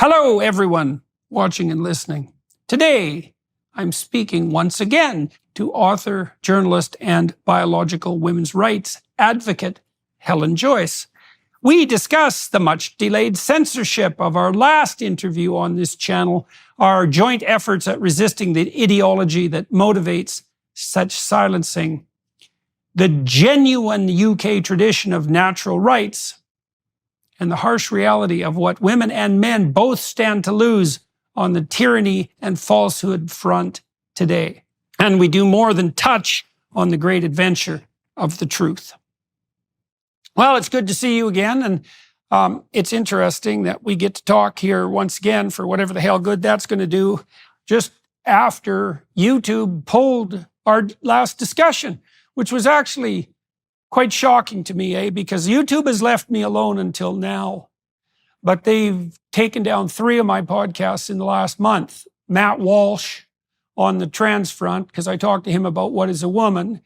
Hello, everyone watching and listening. Today, I'm speaking once again to author, journalist, and biological women's rights advocate, Helen Joyce. We discuss the much-delayed censorship of our last interview on this channel, our joint efforts at resisting the ideology that motivates such silencing, the genuine UK tradition of natural rights, and the harsh reality of what women and men both stand to lose on the tyranny and falsehood front today. And we do more than touch on the great adventure of the truth. Well, it's good to see you again, and it's interesting that we get to talk here once again for whatever the hell good that's going to do, just after YouTube pulled our last discussion, which was actually quite shocking to me, because YouTube has left me alone until now. But they've taken down 3 of my podcasts in the last month. Matt Walsh on the trans front, because I talked to him about what is a woman.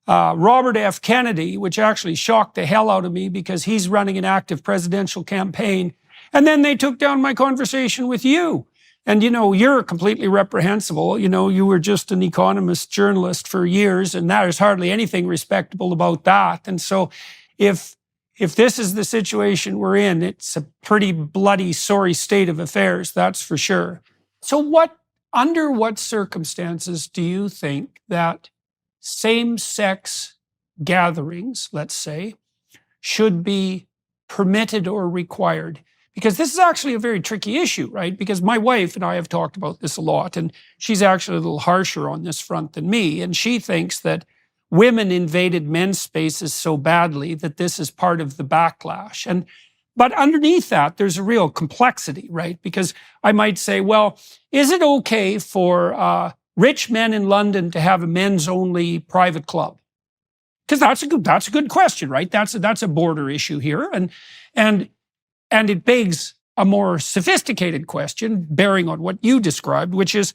Robert F. Kennedy, which actually shocked the hell out of me because he's running an active presidential campaign. And then they took down my conversation with you. And, you know, you're completely reprehensible. You know, you were just an economist journalist for years, and there's hardly anything respectable about that. And so if this is the situation we're in, it's a pretty bloody, sorry state of affairs, that's for sure. So under what circumstances do you think that same-sex gatherings, let's say, should be permitted or required? Because this is actually a very tricky issue, right? Because my wife and I have talked about this a lot, and she's actually a little harsher on this front than me. And she thinks that women invaded men's spaces so badly that this is part of the backlash. But underneath that, there's a real complexity, right? Because I might say, well, is it okay for rich men in London to have a men's-only private club? Because that's a good question, right? That's a border issue here, and it begs a more sophisticated question, bearing on what you described, which is,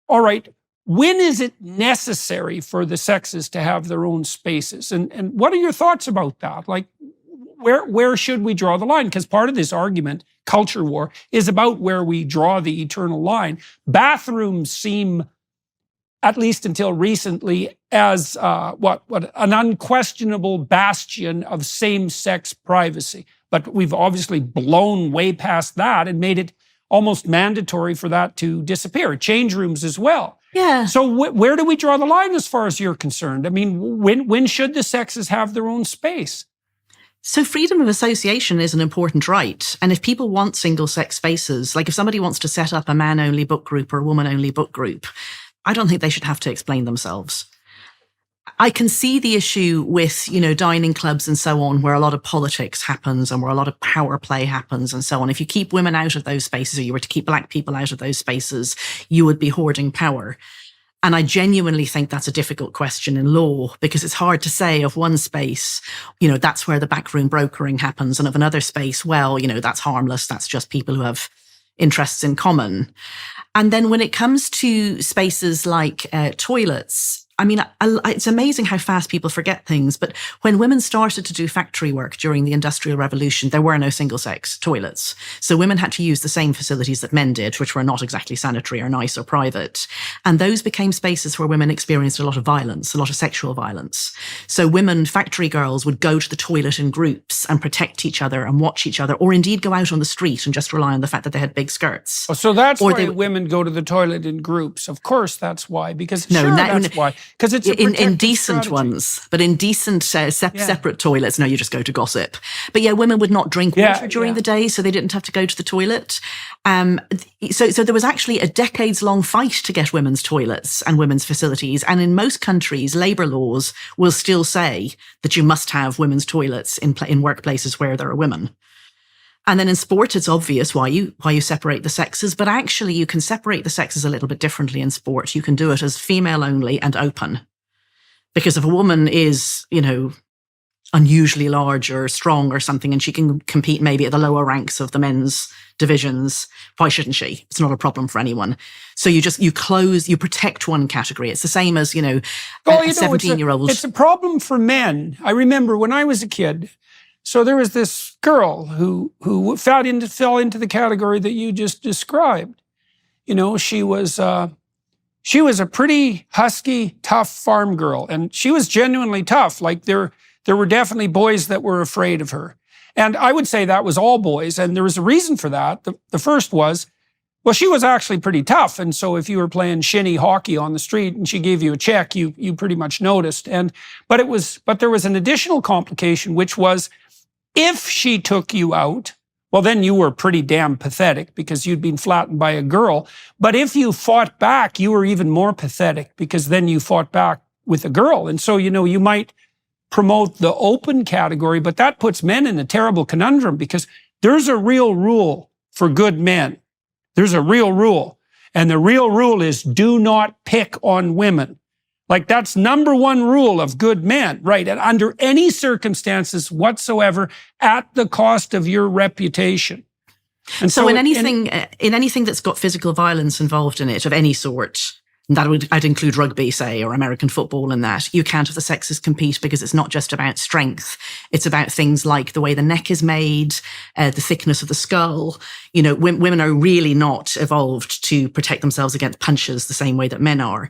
all right, when is it necessary for the sexes to have their own spaces? And what are your thoughts about that? Like, where should we draw the line? Because part of this argument, culture war, is about where we draw the eternal line. Bathrooms seem, at least until recently, as an unquestionable bastion of same-sex privacy. But we've obviously blown way past that and made it almost mandatory for that to disappear. Change rooms as well. Yeah. So where do we draw the line as far as you're concerned? I mean, when should the sexes have their own space? So freedom of association is an important right. And if people want single-sex spaces, like if somebody wants to set up a man-only book group or a woman-only book group, I don't think they should have to explain themselves. I can see the issue with, dining clubs and so on, where a lot of politics happens and where a lot of power play happens and so on. If you keep women out of those spaces, or you were to keep Black people out of those spaces, you would be hoarding power. And I genuinely think that's a difficult question in law, because it's hard to say of one space, that's where the backroom brokering happens, and of another space, well, that's harmless. That's just people who have interests in common. And then when it comes to spaces like toilets, I mean, it's amazing how fast people forget things. But when women started to do factory work during the Industrial Revolution, there were no single-sex toilets. So women had to use the same facilities that men did, which were not exactly sanitary or nice or private. And those became spaces where women experienced a lot of violence, a lot of sexual violence. So women, factory girls, would go to the toilet in groups and protect each other and watch each other, or indeed go out on the street and just rely on the fact that they had big skirts. Oh, so that's why women go to the toilet in groups. Of course, that's why. Because that's why. Because it's in decent strategy. Ones, but in decent separate toilets, no, you just go to gossip. But yeah, women would not drink water during the day, so they didn't have to go to the toilet. So there was actually a decades-long fight to get women's toilets and women's facilities. And in most countries, labour laws will still say that you must have women's toilets in workplaces where there are women. And then in sport, it's obvious why you separate the sexes, but actually you can separate the sexes a little bit differently in sport. You can do it as female only and open. Because if a woman is, unusually large or strong or something, and she can compete maybe at the lower ranks of the men's divisions, why shouldn't she? It's not a problem for anyone. So you protect one category. It's the same as, a 17-year-old. It's a problem for men. I remember when I was a kid, So there was this girl who fell into the category that you just described. You know, she was a pretty husky, tough farm girl, and she was genuinely tough. Like there were definitely boys that were afraid of her. And I would say that was all boys, and there was a reason for that. The first was, well, she was actually pretty tough, and so if you were playing shinny hockey on the street and she gave you a check, you pretty much noticed. But there was an additional complication, which was if she took you out, well, then you were pretty damn pathetic because you'd been flattened by a girl. But if you fought back, you were even more pathetic because then you fought back with a girl. And so, you know, you might promote the open category, but that puts men in a terrible conundrum because there's a real rule for good men. There's a real rule. And the real rule is do not pick on women. Like that's number one rule of good men, right? And under any circumstances whatsoever, at the cost of your reputation. And so in anything that's got physical violence involved in it of any sort, I'd include rugby, say, or American football in that, you can't have the sexes compete because it's not just about strength. It's about things like the way the neck is made, the thickness of the skull. You know, women are really not evolved to protect themselves against punches the same way that men are.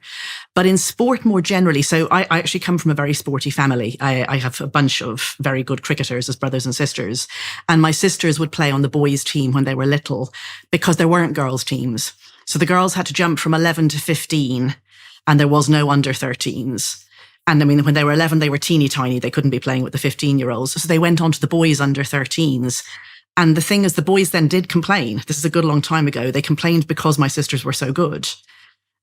But in sport more generally, so I actually come from a very sporty family. I have a bunch of very good cricketers as brothers and sisters. And my sisters would play on the boys' team when they were little because there weren't girls' teams. So the girls had to jump from 11 to 15 and there was no under 13s. And I mean, when they were 11, they were teeny tiny. They couldn't be playing with the 15-year-olds. So they went on to the boys under 13s. And the thing is, the boys then did complain. This is a good long time ago. They complained because my sisters were so good.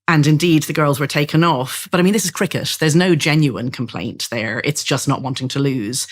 And indeed, the girls were taken off. But I mean, this is cricket. There's no genuine complaint there. It's just not wanting to lose.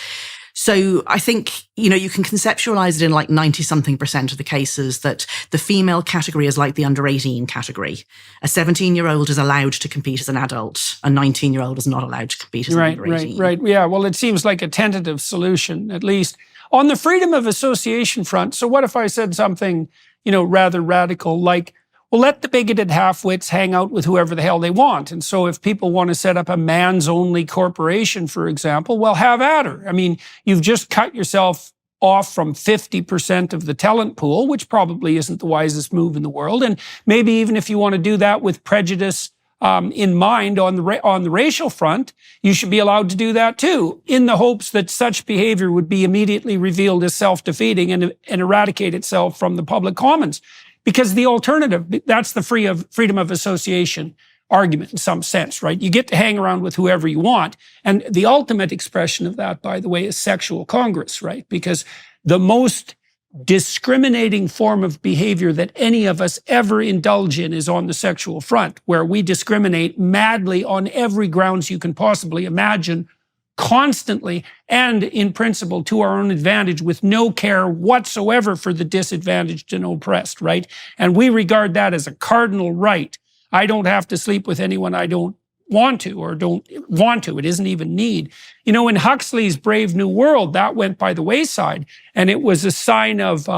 So I think, you know, you can conceptualize it in like 90-something% of the cases that the female category is like the under 18 category. A 17-year-old is allowed to compete as an adult. A 19-year-old is not allowed to compete as an under 18. Right. Yeah, well, it seems like a tentative solution, at least. On the freedom of association front, so what if I said something, you know, rather radical like, well, let the bigoted half-wits hang out with whoever the hell they want. And so if people want to set up a man's-only corporation, for example, well, have at her. I mean, you've just cut yourself off from 50% of the talent pool, which probably isn't the wisest move in the world. And maybe even if you want to do that with prejudice in mind on the racial front, you should be allowed to do that too, in the hopes that such behavior would be immediately revealed as self-defeating and eradicate itself from the public commons. Because the alternative, that's the freedom of association argument in some sense, right? You get to hang around with whoever you want. And the ultimate expression of that, by the way, is sexual congress, right? Because the most discriminating form of behavior that any of us ever indulge in is on the sexual front, where we discriminate madly on every grounds you can possibly imagine, constantly and in principle to our own advantage with no care whatsoever for the disadvantaged and oppressed, right? And we regard that as a cardinal right. I don't have to sleep with anyone I don't want to or don't want to. It isn't even need. You know, in Huxley's Brave New World, that went by the wayside, and it was a sign of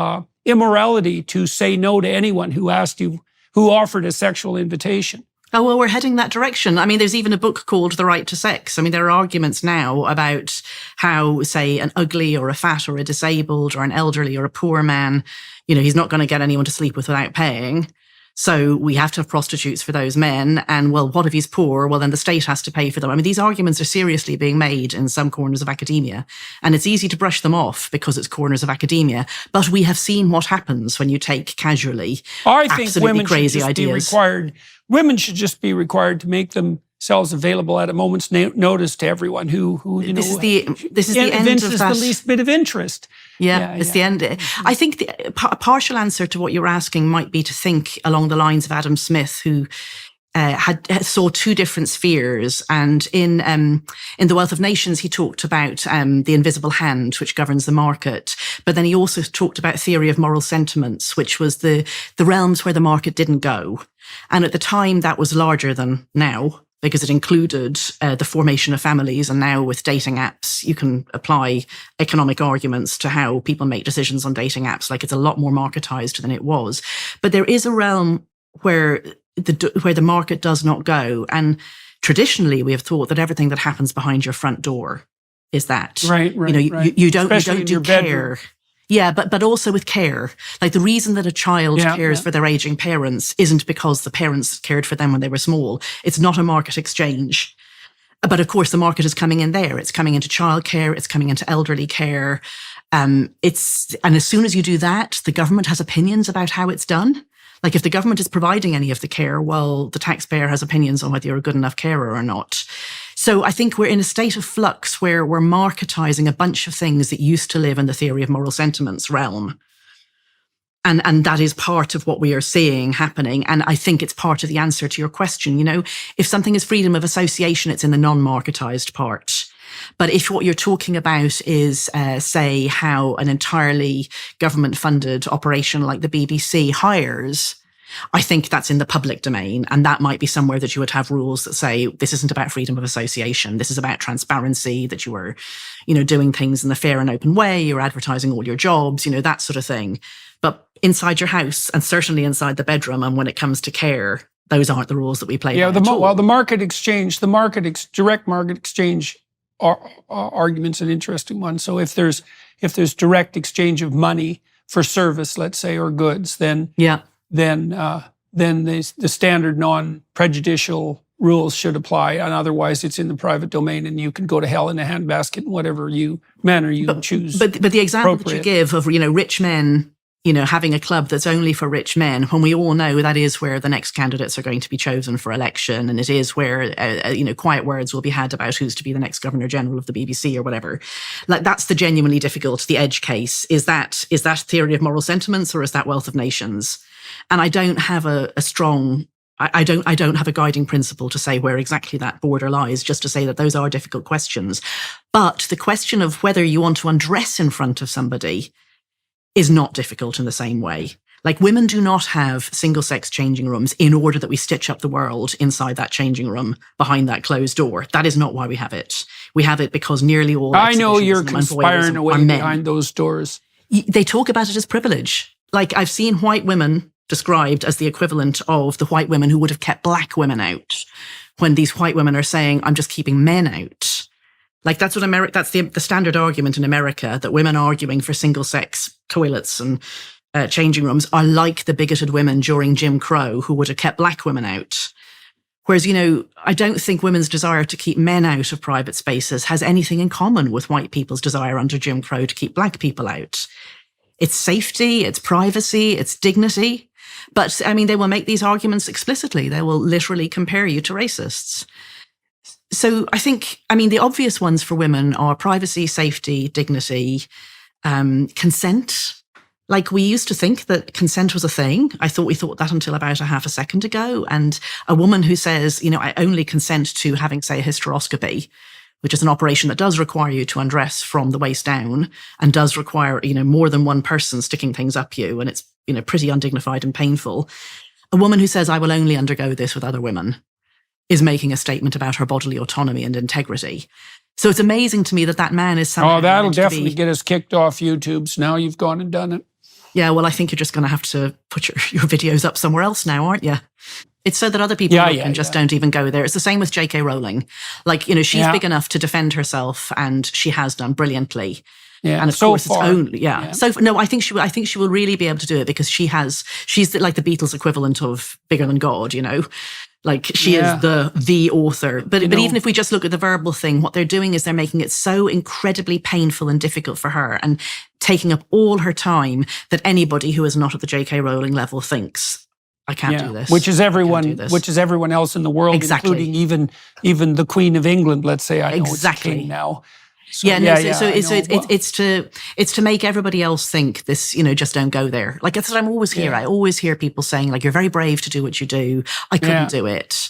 immorality to say no to anyone who offered a sexual invitation. Oh, well, we're heading that direction. I mean, there's even a book called The Right to Sex. I mean, there are arguments now about how, say, an ugly or a fat or a disabled or an elderly or a poor man, you know, he's not going to get anyone to sleep with without paying. So we have to have prostitutes for those men. And, well, what if he's poor? Well, then the state has to pay for them. I mean, these arguments are seriously being made in some corners of academia. And it's easy to brush them off because it's corners of academia. But we have seen what happens when you take casually absolutely crazy ideas. Women should just be required to make themselves available at a moment's notice to everyone who you know, this is the end of that. The least bit of interest. It's the end. I think a partial answer to what you're asking might be to think along the lines of Adam Smith, who saw two different spheres. And in The Wealth of Nations, he talked about the invisible hand, which governs the market. But then he also talked about theory of moral sentiments, which was the realms where the market didn't go. And at the time, that was larger than now, because it included the formation of families. And now with dating apps, you can apply economic arguments to how people make decisions on dating apps. Like, it's a lot more marketized than it was. But there is a realm where the market does not go. And traditionally, we have thought that everything that happens behind your front door is that. Right. You don't Especially in do your care. bedroom. Yeah, but also with care. Like the reason that a child cares for their aging parents isn't because the parents cared for them when they were small. It's not a market exchange. But of course, the market is coming in there. It's coming into childcare. It's coming into elderly care. And as soon as you do that, the government has opinions about how it's done. Like if the government is providing any of the care, well, the taxpayer has opinions on whether you're a good enough carer or not. So I think we're in a state of flux where we're marketizing a bunch of things that used to live in the theory of moral sentiments realm. And that is part of what we are seeing happening. And I think it's part of the answer to your question. If something is freedom of association, it's in the non-marketized part. But if what you're talking about is, say, how an entirely government-funded operation like the BBC hires, I think that's in the public domain. And that might be somewhere that you would have rules that say, this isn't about freedom of association. This is about transparency, that you are, doing things in a fair and open way. You're advertising all your jobs, that sort of thing. But inside your house, and certainly inside the bedroom, and when it comes to care, those aren't the rules that we play by at all. Well, the market exchange, direct market exchange argument's an interesting one. So if there's direct exchange of money for service, let's say, or goods, then the standard non-prejudicial rules should apply, and otherwise it's in the private domain, and you can go to hell in a handbasket in whatever manner you choose. But the example that you give of rich men, having a club that's only for rich men, when we all know that is where the next candidates are going to be chosen for election, and it is where quiet words will be had about who's to be the next Governor General of the BBC or whatever. Like that's the genuinely difficult, the edge case. Is that theory of moral sentiments, or is that wealth of nations? And I don't have a strong. I don't have a guiding principle to say where exactly that border lies, just to say that those are difficult questions. But the question of whether you want to undress in front of somebody is not difficult in the same way. Like women do not have single-sex changing rooms in order that we stitch up the world inside that changing room behind that closed door. That is not why we have it. We have it because nearly all I know you're conspiring away behind those doors. They talk about it as privilege. Like I've seen white women described as the equivalent of the white women who would have kept black women out, when these white women are saying, I'm just keeping men out. Like that's what that's the standard argument in America, that women arguing for single-sex toilets and changing rooms are like the bigoted women during Jim Crow who would have kept black women out. Whereas, I don't think women's desire to keep men out of private spaces has anything in common with white people's desire under Jim Crow to keep black people out. It's safety, it's privacy, it's dignity. But, they will make these arguments explicitly. They will literally compare you to racists. So I think, the obvious ones for women are privacy, safety, dignity, consent. Like we used to think that consent was a thing. We thought that until about a half a second ago. And a woman who says, I only consent to having, say, a hysteroscopy, which is an operation that does require you to undress from the waist down and does require, more than one person sticking things up you. And it's, pretty undignified and painful. A woman who says, I will only undergo this with other women, is making a statement about her bodily autonomy and integrity. So it's amazing to me that man is somehow... Oh, that'll definitely get us kicked off YouTube. So now you've gone and done it. Yeah, well, I think you're just going to have to put your videos up somewhere else now, aren't you? It's so that other people don't even go there. It's the same with J.K. Rowling. Like, she's big enough to defend herself, and she has done brilliantly. Yeah, and of course, it's only So no, I think she will really be able to do it because she's like the Beatles equivalent of bigger than God. Like she is the author. But even if we just look at the verbal thing, what they're doing is they're making it so incredibly painful and difficult for her, and taking up all her time, that anybody who is not at the J.K. Rowling level thinks, I can't do this. Which is everyone else in the world, including even the Queen of England. Let's say it's the king now. So, it's to make everybody else think this, just don't go there. Like that's what I'm always hear. I always hear people saying, like, you're very brave to do what you do. I couldn't do it.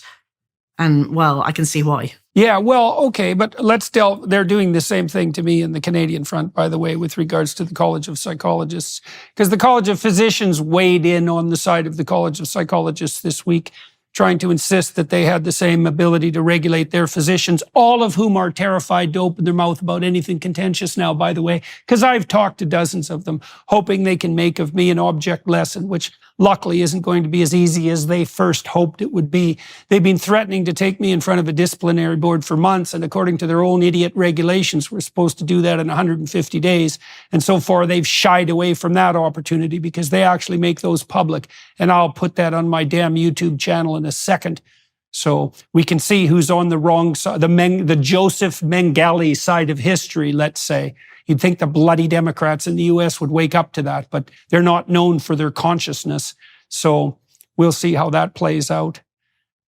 And well, I can see why. Yeah, well, okay, but they're doing the same thing to me in the Canadian front, by the way, with regards to the College of Psychologists, because the College of Physicians weighed in on the side of the College of Psychologists this week, trying to insist that they had the same ability to regulate their physicians, all of whom are terrified to open their mouth about anything contentious now, by the way, because I've talked to dozens of them, hoping they can make of me an object lesson, which luckily isn't going to be as easy as they first hoped it would be. They've been threatening to take me in front of a disciplinary board for months, and according to their own idiot regulations, we're supposed to do that in 150 days. And so far, they've shied away from that opportunity because they actually make those public. And I'll put that on my damn YouTube channel in a second, so we can see who's on the wrong side, the Joseph Mengele side of history, let's say. You'd think the bloody Democrats in the US would wake up to that, but they're not known for their consciousness. So we'll see how that plays out.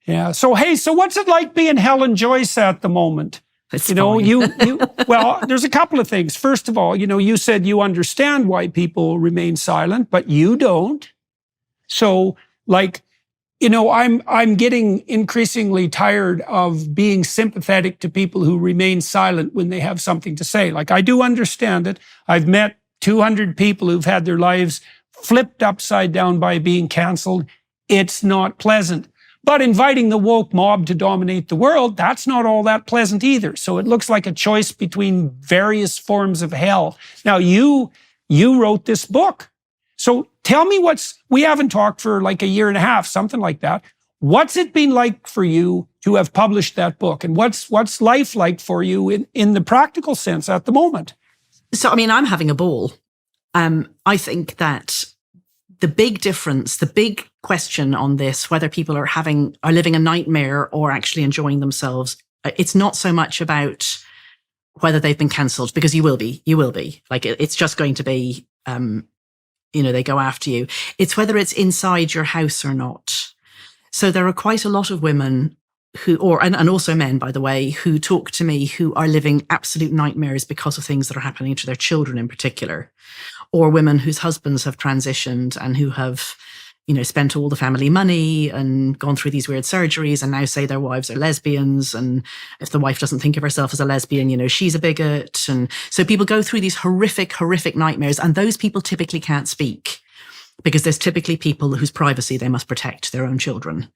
Yeah. So, hey, so what's it like being Helen Joyce at the moment? It's well, there's a couple of things. First of all, you said you understand why people remain silent, but you don't. So, I'm getting increasingly tired of being sympathetic to people who remain silent when they have something to say. I do understand it. I've met 200 people who've had their lives flipped upside down by being canceled. It's not pleasant. But inviting the woke mob to dominate the world, that's not all that pleasant either. So it looks like a choice between various forms of hell. Now, you wrote this book. So tell me we haven't talked for like a year and a half, something like that. What's it been like for you to have published that book? And what's life like for you in the practical sense at the moment? So, I'm having a ball. I think that the big difference, the big question on this, whether people are living a nightmare or actually enjoying themselves, it's not so much about whether they've been cancelled, because you will be. It's just going to be, they go after you. It's whether it's inside your house or not. So there are quite a lot of women and also men, by the way, who talk to me who are living absolute nightmares because of things that are happening to their children in particular, or women whose husbands have transitioned and who have, spent all the family money and gone through these weird surgeries and now say their wives are lesbians. And if the wife doesn't think of herself as a lesbian, she's a bigot. And so people go through these horrific, horrific nightmares. And those people typically can't speak because there's typically people whose privacy they must protect, their own children.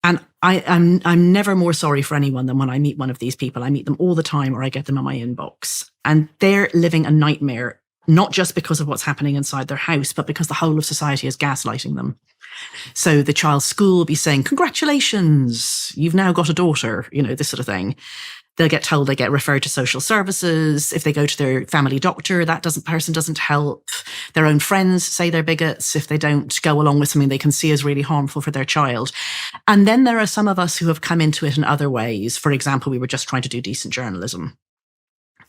And I'm never more sorry for anyone than when I meet one of these people. I meet them all the time, or I get them in my inbox. And they're living a nightmare, not just because of what's happening inside their house, but because the whole of society is gaslighting them. So the child's school will be saying, congratulations, you've now got a daughter, this sort of thing. They'll get told they get referred to social services. If they go to their family doctor, that person doesn't help. Their own friends say they're bigots if they don't go along with something they can see as really harmful for their child. And then there are some of us who have come into it in other ways. For example, we were just trying to do decent journalism.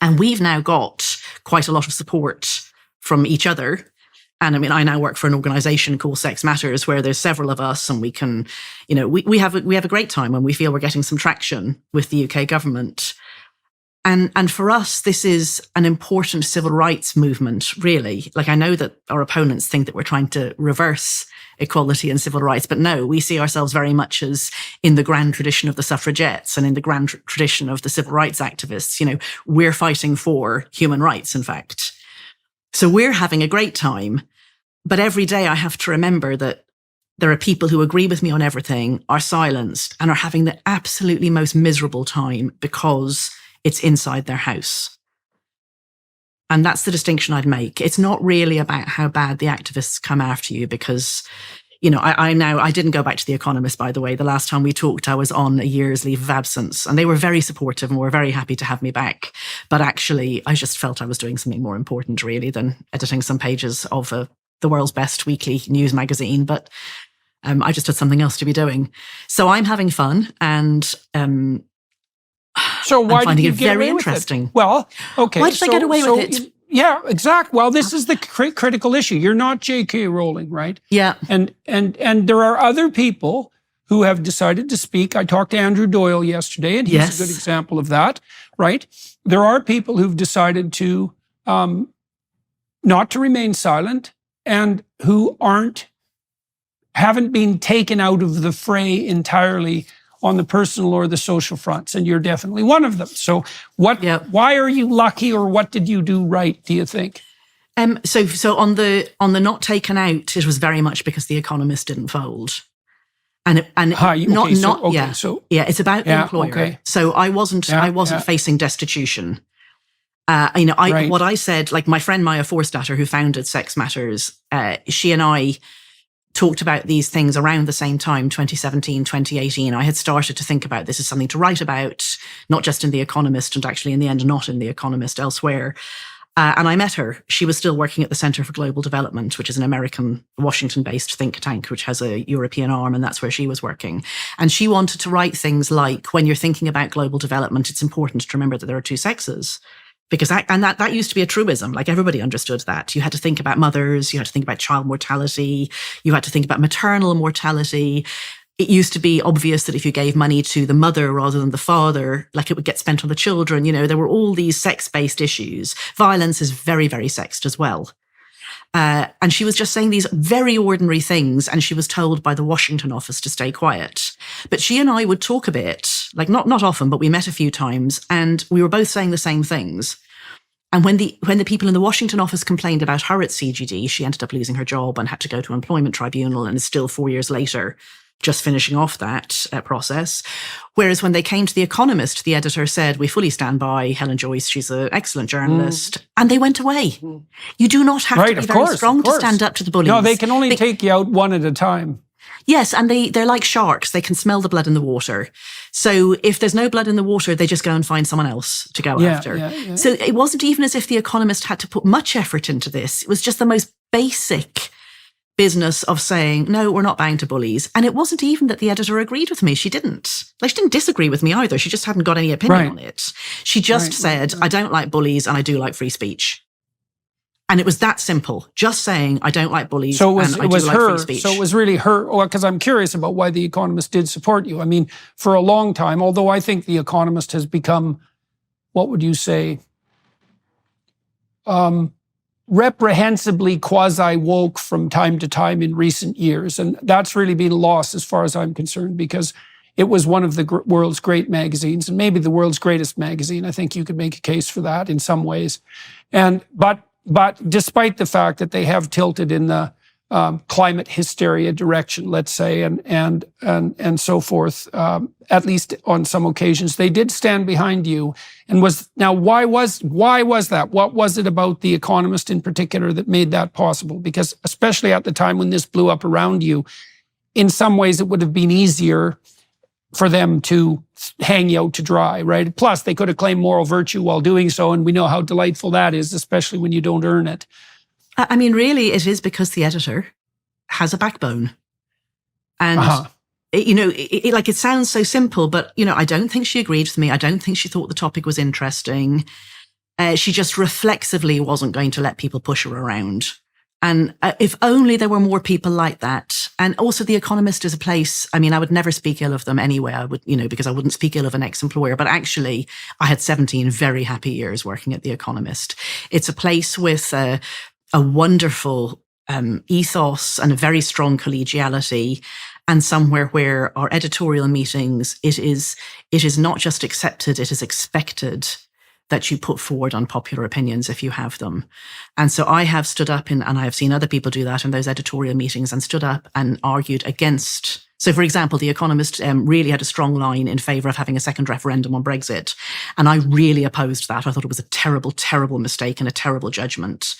And we've now got quite a lot of support from each other. And I now work for an organization called Sex Matters, where there's several of us, and we can, we have a great time when we feel we're getting some traction with the UK government. And for us, this is an important civil rights movement, really. I know that our opponents think that we're trying to reverse equality and civil rights, but no, we see ourselves very much as in the grand tradition of the suffragettes and in the grand tradition of the civil rights activists. We're fighting for human rights, in fact. So we're having a great time, but every day I have to remember that there are people who agree with me on everything, are silenced, and are having the absolutely most miserable time because it's inside their house. And that's the distinction I'd make. It's not really about how bad the activists come after you, because, I didn't go back to The Economist, by the way. The last time we talked, I was on a year's leave of absence, and they were very supportive and were very happy to have me back. But actually, I just felt I was doing something more important, really, than editing some pages of the world's best weekly news magazine. But I just had something else to be doing. So I'm having fun, and so why I'm finding did you it get very away with interesting. It? Well, okay. Why did I get away with it? Yeah, exactly. Well, this is the critical issue. You're not J.K. Rowling, right? Yeah. And there are other people who have decided to speak. I talked to Andrew Doyle yesterday, and he's a good example of that, right? There are people who've decided to not to remain silent, and who haven't been taken out of the fray entirely on the personal or the social fronts, and you're definitely one of them. So why are you lucky, or what did you do right, do you think? So on the not taken out, it was very much because The Economist didn't fold. It's about the employer. Okay. So I wasn't facing destitution. What I said, like my friend Maya Forstater, who founded Sex Matters, she and I talked about these things around the same time, 2017, 2018. I had started to think about this as something to write about, not just in The Economist, and actually in the end, not in The Economist, elsewhere. And I met her. She was still working at the Center for Global Development, which is an American, Washington-based think tank, which has a European arm, and that's where she was working. And she wanted to write things like, when you're thinking about global development, it's important to remember that there are two sexes. Because that used to be a truism. Like, everybody understood that. You had to think about mothers, you had to think about child mortality, you had to think about maternal mortality. It used to be obvious that if you gave money to the mother rather than the father, like, it would get spent on the children. You know, there were all these sex-based issues. Violence is very, very sexed as well. And she was just saying these very ordinary things, and she was told by the Washington office to stay quiet. But she and I would talk a bit, like not often, but we met a few times, and we were both saying the same things. And when the people in the Washington office complained about her at CGD, she ended up losing her job and had to go to an employment tribunal, and is still 4 years later just finishing off that process. Whereas when they came to The Economist, the editor said, we fully stand by Helen Joyce. She's an excellent journalist. And they went away. You do not have to be very strong to stand up to the bullies. No, they can only take you out one at a time. Yes, and they're like sharks. They can smell the blood in the water. So if there's no blood in the water, they just go and find someone else to go after. Yeah. So it wasn't even as if The Economist had to put much effort into this. It was just the most basic business of saying, no, we're not bowing to bullies. And it wasn't even that the editor agreed with me. She didn't. Like, she didn't disagree with me either. She just hadn't got any opinion on it. She just said, I don't like bullies and I do like free speech. And it was that simple. Just saying, I don't like bullies and I do like free speech. So it was really her, because I'm curious about why The Economist did support you. I mean, for a long time, although I think The Economist has become, what would you say, reprehensibly quasi-woke from time to time in recent years. And that's really been lost as far as I'm concerned, because it was one of the world's great magazines, and maybe the world's greatest magazine. I think you could make a case for that in some ways. But despite the fact that they have tilted in the climate hysteria direction, let's say, and so forth, at least on some occasions, they did stand behind you. And why was that? What was it about The Economist in particular that made that possible? Because especially at the time when this blew up around you, in some ways it would have been easier for them to hang you out to dry, right? Plus, they could have claimed moral virtue while doing so, and we know how delightful that is, especially when you don't earn it. I mean, really, it is because the editor has a backbone. And, it sounds so simple, but, I don't think she agreed with me. I don't think she thought the topic was interesting. She just reflexively wasn't going to let people push her around. And if only there were more people like that. And also, The Economist is a place, I mean, I would never speak ill of them anyway. I would, because I wouldn't speak ill of an ex-employer. But actually, I had 17 very happy years working at The Economist. It's a place with a wonderful ethos and a very strong collegiality, and somewhere where our editorial meetings, it is not just accepted, it is expected that you put forward unpopular opinions if you have them. And so I have stood up and I have seen other people do that in those editorial meetings, and stood up and argued against. So, for example, The Economist really had a strong line in favour of having a second referendum on Brexit. And I really opposed that. I thought it was a terrible, terrible mistake and a terrible judgment.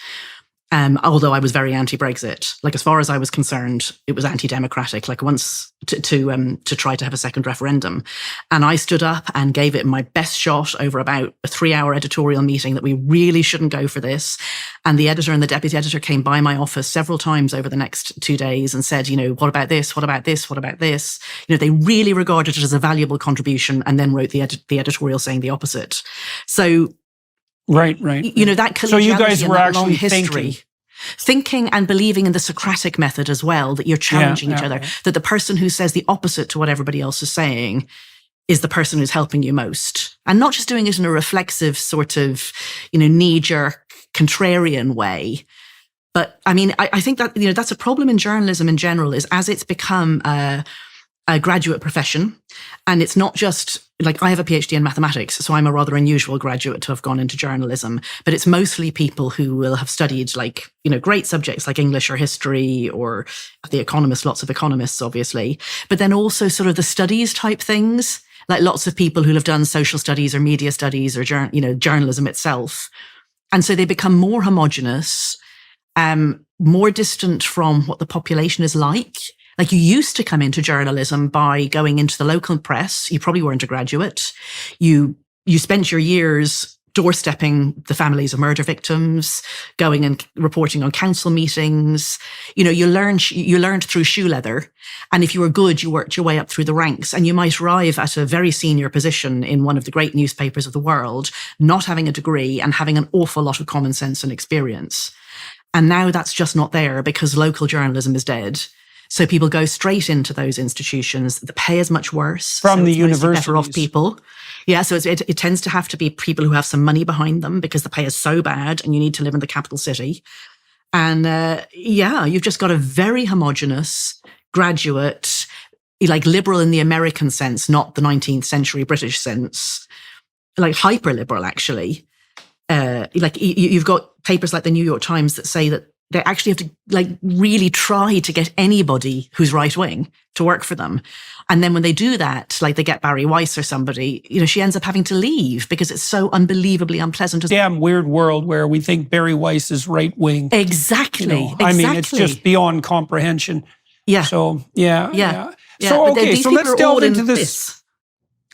Although I was very anti-Brexit, like, as far as I was concerned, it was anti-democratic, like, once to try to have a second referendum. And I stood up and gave it my best shot over about a 3-hour editorial meeting that we really shouldn't go for this. And the editor and the deputy editor came by my office several times over the next 2 days and said, what about this? What about this? What about this? They really regarded it as a valuable contribution, and then wrote the editorial saying the opposite. So, Right. That collegiality, so you guys were actually history. Thinking and believing in the Socratic method as well, that you're challenging each other, that the person who says the opposite to what everybody else is saying is the person who's helping you most. And not just doing it in a reflexive sort of, knee-jerk, contrarian way. But I mean, I think that, that's a problem in journalism in general, is as it's become a graduate profession. And it's not just, like, I have a PhD in mathematics, so I'm a rather unusual graduate to have gone into journalism, but it's mostly people who will have studied, like, great subjects like English or history or The Economist, lots of economists, obviously, but then also sort of the studies type things, like lots of people who have done social studies or media studies or, journalism itself. And so they become more homogenous. more distant from what the population is like. Like, you used to come into journalism by going into the local press. You probably weren't a graduate. You spent your years doorstepping the families of murder victims, going and reporting on council meetings. You learned through shoe leather. And if you were good, you worked your way up through the ranks, and you might arrive at a very senior position in one of the great newspapers of the world, not having a degree and having an awful lot of common sense and experience. And now that's just not there because local journalism is dead. So people go straight into those institutions. The pay is much worse. From the universities. Better off universities. people. Yeah, so it tends to have to be people who have some money behind them because the pay is so bad and you need to live in the capital city. And you've just got a very homogenous graduate, like liberal in the American sense, not the 19th century British sense, like hyper liberal actually. You've got papers like the New York Times that say that they actually have to really try to get anybody who's right wing to work for them. And then when they do that, like they get Barry Weiss or somebody, she ends up having to leave because it's so unbelievably unpleasant. Damn weird world where we think Barry Weiss is right wing. Exactly. I mean, it's just beyond comprehension. Yeah. So, yeah. Yeah, So, okay, these so people let's are delve all into in this.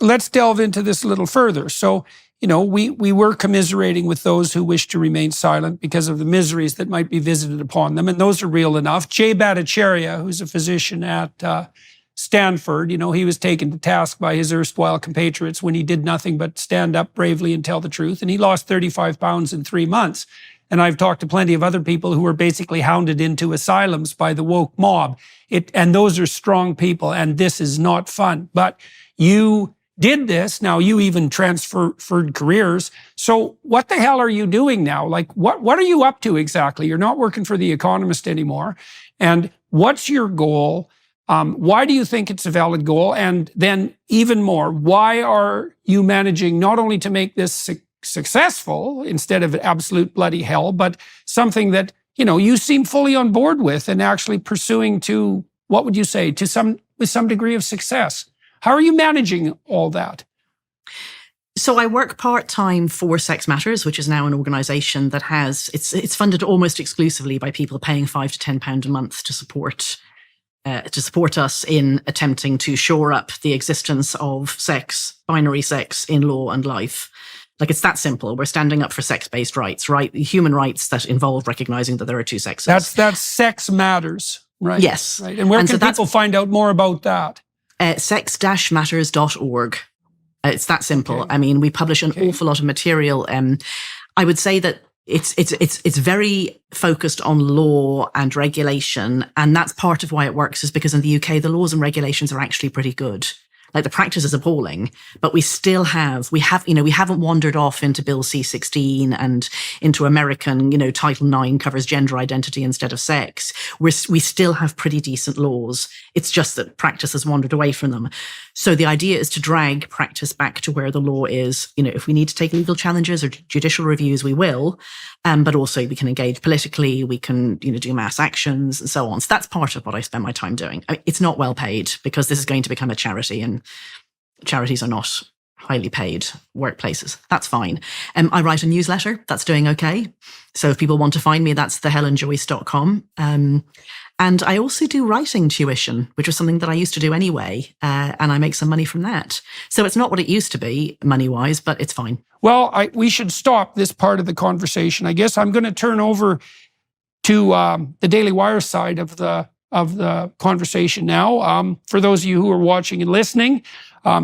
Let's delve into this a little further. So, we were commiserating with those who wish to remain silent because of the miseries that might be visited upon them, and those are real enough. Jay Bhattacharya, who's a physician at Stanford, he was taken to task by his erstwhile compatriots when he did nothing but stand up bravely and tell the truth, and he lost 35 pounds in 3 months. And I've talked to plenty of other people who were basically hounded into asylums by the woke mob. And those are strong people, and this is not fun. But you did this. Now you even transferred careers. So what the hell are you doing now? Like, what are you up to exactly? You're not working for The Economist anymore. And what's your goal? Why do you think it's a valid goal? And then even more, why are you managing not only to make this successful instead of absolute bloody hell, but something that, you seem fully on board with and actually pursuing to, what would you say, with some degree of success? How are you managing all that? So I work part-time for Sex Matters, which is now an organization that it's funded almost exclusively by people paying £5 to £10 a month to support us in attempting to shore up the existence of sex, binary sex in law and life. Like, it's that simple. We're standing up for sex-based rights, right? Human rights that involve recognizing that there are two sexes. That's Sex Matters, right? Yes. Right. And where can people find out more about that? Sex-matters.org. It's that simple. Okay. I mean, we publish an awful lot of material. I would say that it's very focused on law and regulation, and that's part of why it works, is because in the UK the laws and regulations are actually pretty good. Like, the practice is appalling, but we haven't wandered off into Bill C-16 and into American, Title IX covers gender identity instead of sex. We still have pretty decent laws. It's just that practice has wandered away from them. So the idea is to drag practice back to where the law is. If we need to take legal challenges or judicial reviews, we will. But also we can engage politically, we can, do mass actions and so on. So that's part of what I spend my time doing. I mean, it's not well paid because this is going to become a charity, and charities are not highly paid workplaces. That's fine. I write a newsletter. That's doing okay. So if people want to find me, that's thehelenjoyce.com. And I also do writing tuition, which was something that I used to do anyway. And I make some money from that. So it's not what it used to be money-wise, but it's fine. Well, we should stop this part of the conversation. I guess I'm going to turn over to the Daily Wire side of the conversation now. For those of you who are watching and listening,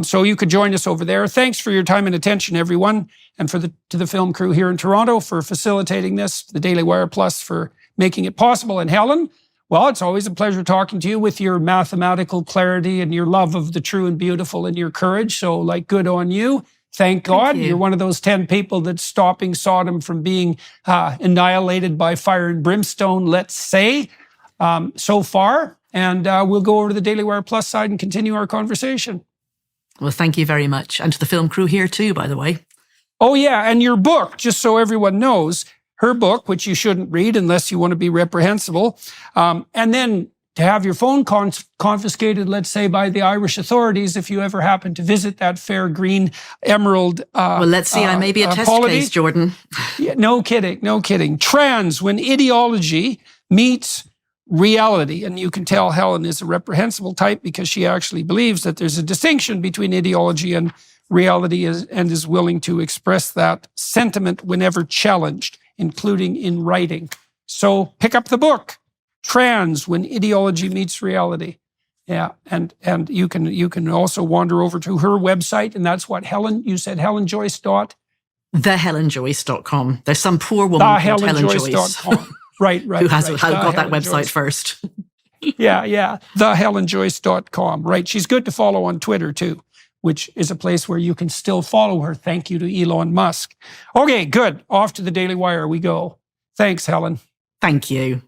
so you could join us over there. Thanks for your time and attention, everyone, and to the film crew here in Toronto for facilitating this, the Daily Wire Plus for making it possible. And Helen, well, it's always a pleasure talking to you with your mathematical clarity and your love of the true and beautiful and your courage. So, good on you. Thank God. You're one of those 10 people that's stopping Sodom from being annihilated by fire and brimstone, let's say, so far. And we'll go over to the Daily Wire Plus side and continue our conversation. Well, thank you very much. And to the film crew here too, by the way. Oh, yeah. And your book, just so everyone knows, her book, which you shouldn't read unless you want to be reprehensible. And then to have your phone confiscated, let's say, by the Irish authorities if you ever happen to visit that fair green emerald well, let's see, I may be a test polity. case, Jordan. Yeah, no kidding, no kidding. Trans, when ideology meets reality. And you can tell Helen is a reprehensible type because she actually believes that there's a distinction between ideology and reality and is willing to express that sentiment whenever challenged, including in writing. So pick up the book, Trans, When Ideology Meets Reality. Yeah, and you can also wander over to her website, and that's what you said HelenJoyce. TheHelenJoyce.com. There's some poor woman called Helen Joyce. Right. Who got that website first. Yeah. TheHelenJoyce.com. Right. She's good to follow on Twitter too, which is a place where you can still follow her. Thank you to Elon Musk. Okay, good. Off to the Daily Wire we go. Thanks, Helen. Thank you.